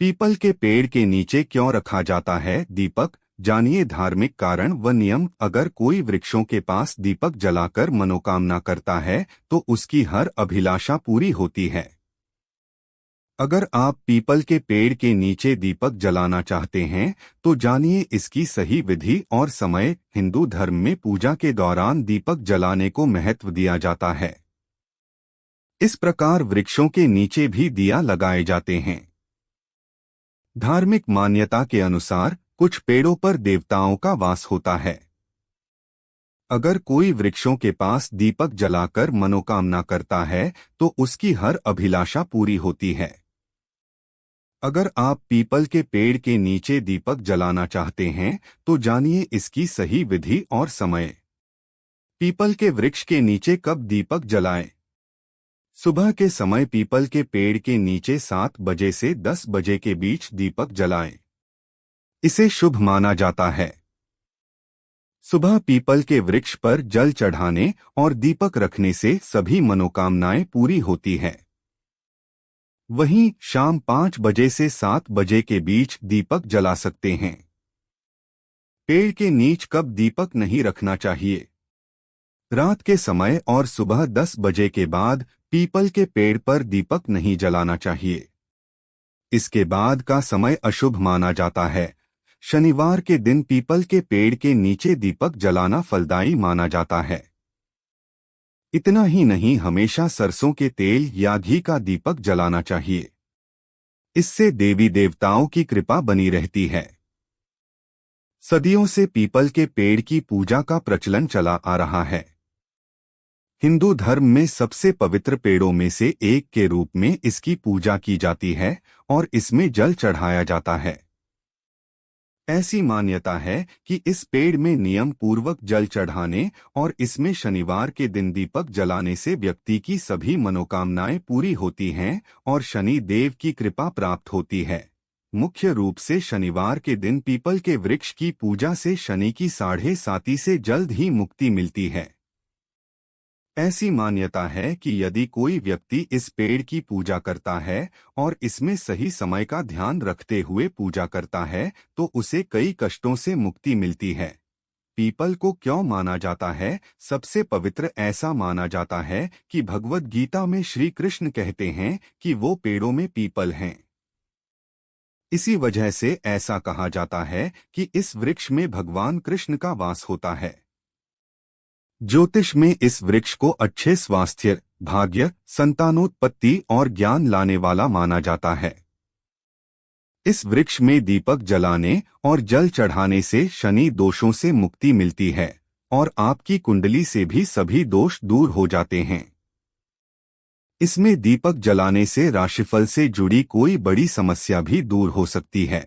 People के पेड़ के नीचे क्यों रखा जाता है दीपक? जानिए धार्मिक कारण व नियम। अगर कोई वृक्षों के पास दीपक जलाकर मनोकामना करता है तो उसकी हर अभिलाषा पूरी होती है। अगर आप पीपल के पेड़ के नीचे दीपक जलाना चाहते हैं तो जानिए इसकी सही विधि और समय। हिंदू धर्म में पूजा के दौरान दीपक जलाने को महत्व दिया जाता है। इस प्रकार वृक्षों के नीचे भी दिया लगाए जाते हैं। धार्मिक मान्यता के अनुसार कुछ पेड़ों पर देवताओं का वास होता है। अगर कोई वृक्षों के पास दीपक जलाकर मनोकामना करता है तो उसकी हर अभिलाषा पूरी होती है। अगर आप पीपल के पेड़ के नीचे दीपक जलाना चाहते हैं तो जानिए इसकी सही विधि और समय। पीपल के वृक्ष के नीचे कब दीपक जलाएं? सुबह के समय पीपल के पेड़ के नीचे 7 बजे से 10 बजे के बीच दीपक जलाएं। इसे शुभ माना जाता है। सुबह पीपल के वृक्ष पर जल चढ़ाने और दीपक रखने से सभी मनोकामनाएं पूरी होती है। वहीं शाम 5 बजे से 7 बजे के बीच दीपक जला सकते हैं। पेड़ के नीचे कब दीपक नहीं रखना चाहिए? रात के समय और सुबह 10 बजे के बाद पीपल के पेड़ पर दीपक नहीं जलाना चाहिए। इसके बाद का समय अशुभ माना जाता है। शनिवार के दिन पीपल के पेड़ के नीचे दीपक जलाना फलदायी माना जाता है। इतना ही नहीं, हमेशा सरसों के तेल या घी का दीपक जलाना चाहिए। इससे देवी देवताओं की कृपा बनी रहती है। सदियों से पीपल के पेड़ की पूजा का प्रचलन चला आ रहा है। हिंदू धर्म में सबसे पवित्र पेड़ों में से एक के रूप में इसकी पूजा की जाती है और इसमें जल चढ़ाया जाता है। ऐसी मान्यता है कि इस पेड़ में नियम पूर्वक जल चढ़ाने और इसमें शनिवार के दिन दीपक जलाने से व्यक्ति की सभी मनोकामनाएं पूरी होती हैं और शनि देव की कृपा प्राप्त होती है। मुख्य रूप से शनिवार के दिन पीपल के वृक्ष की पूजा से शनि की 7.5 से जल्द ही मुक्ति मिलती है। ऐसी मान्यता है कि यदि कोई व्यक्ति इस पेड़ की पूजा करता है और इसमें सही समय का ध्यान रखते हुए पूजा करता है तो उसे कई कष्टों से मुक्ति मिलती है। पीपल को क्यों माना जाता है? सबसे पवित्र ऐसा माना जाता है कि भगवद गीता में श्री कृष्ण कहते हैं कि वो पेड़ों में पीपल हैं। इसी वजह से ऐसा कहा जाता है कि इस वृक्ष में भगवान कृष्ण का वास होता है। ज्योतिष में इस वृक्ष को अच्छे स्वास्थ्य, भाग्य, संतानोत्पत्ति और ज्ञान लाने वाला माना जाता है। इस वृक्ष में दीपक जलाने और जल चढ़ाने से शनि दोषों से मुक्ति मिलती है और आपकी कुंडली से भी सभी दोष दूर हो जाते हैं। इसमें दीपक जलाने से राशिफल से जुड़ी कोई बड़ी समस्या भी दूर हो सकती है।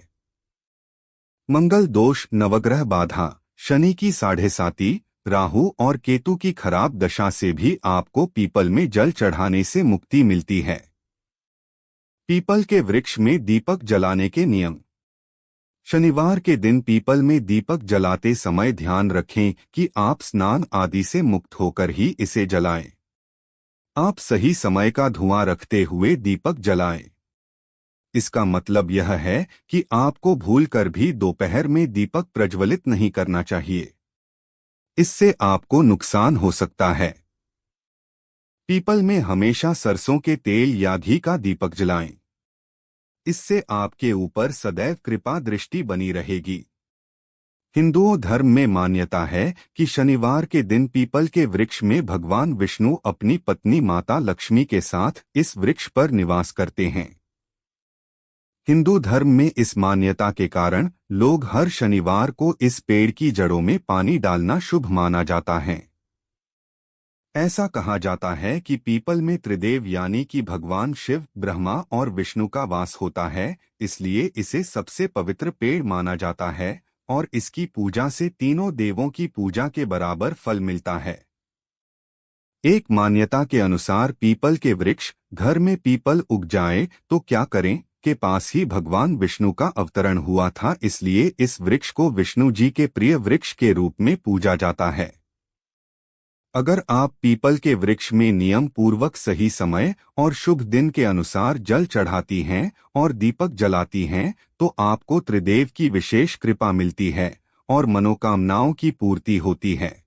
मंगल दोष, नवग्रह बाधा, शनि की 7.5, राहु और केतु की खराब दशा से भी आपको पीपल में जल चढ़ाने से मुक्ति मिलती है। पीपल के वृक्ष में दीपक जलाने के नियम। शनिवार के दिन पीपल में दीपक जलाते समय ध्यान रखें कि आप स्नान आदि से मुक्त होकर ही इसे जलाएं। आप सही समय का धुआं रखते हुए दीपक जलाएं। इसका मतलब यह है कि आपको भूलकर भी दोपहर में दीपक प्रज्वलित नहीं करना चाहिए। इससे आपको नुकसान हो सकता है। पीपल में हमेशा सरसों के तेल या घी का दीपक जलाएं। इससे आपके ऊपर सदैव कृपा दृष्टि बनी रहेगी। हिंदुओं धर्म में मान्यता है कि शनिवार के दिन पीपल के वृक्ष में भगवान विष्णु अपनी पत्नी माता लक्ष्मी के साथ इस वृक्ष पर निवास करते हैं। हिंदू धर्म में इस मान्यता के कारण लोग हर शनिवार को इस पेड़ की जड़ों में पानी डालना शुभ माना जाता है। ऐसा कहा जाता है कि पीपल में त्रिदेव यानी कि भगवान शिव, ब्रह्मा और विष्णु का वास होता है, इसलिए इसे सबसे पवित्र पेड़ माना जाता है और इसकी पूजा से तीनों देवों की पूजा के बराबर फल मिलता है। एक मान्यता के अनुसार पीपल के वृक्ष घर में पीपल उग जाए तो क्या करें के पास ही भगवान विष्णु का अवतरण हुआ था, इसलिए इस वृक्ष को विष्णु जी के प्रिय वृक्ष के रूप में पूजा जाता है। अगर आप पीपल के वृक्ष में नियम पूर्वक सही समय और शुभ दिन के अनुसार जल चढ़ाती हैं और दीपक जलाती हैं, तो आपको त्रिदेव की विशेष कृपा मिलती है और मनोकामनाओं की पूर्ति होती है।